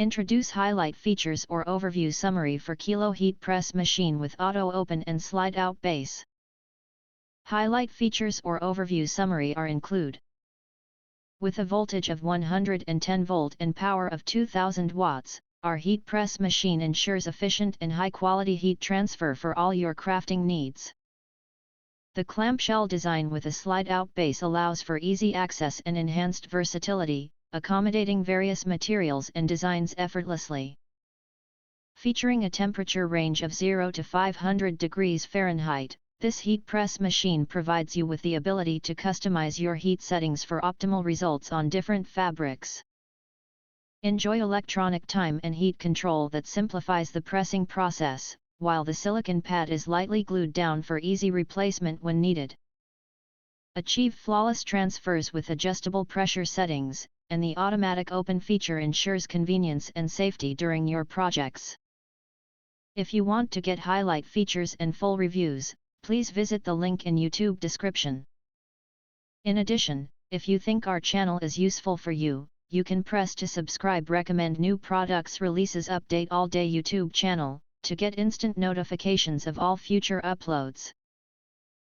Introduce highlight features or overview summary for Kilo heat press machine with auto open and slide out base. Highlight features or overview summary are include. With a voltage of 110 volt and power of 2000 watts, our heat press machine ensures efficient and high quality heat transfer for all your crafting needs. The clamshell design with a slide-out base allows for easy access and enhanced versatility, accommodating various materials and designs effortlessly. Featuring a temperature range of 0 to 500 degrees Fahrenheit, this heat press machine provides you with the ability to customize your heat settings for optimal results on different fabrics. Enjoy electronic time and heat control that simplifies the pressing process, while the silicone pad is lightly glued down for easy replacement when needed. Achieve flawless transfers with adjustable pressure settings, and the automatic open feature ensures convenience and safety during your projects. If you want to get highlight features and full reviews, please visit the link in YouTube description. In addition, if you think our channel is useful for you, you can press to subscribe. Recommend new products releases update all day YouTube channel, to get instant notifications of all future uploads.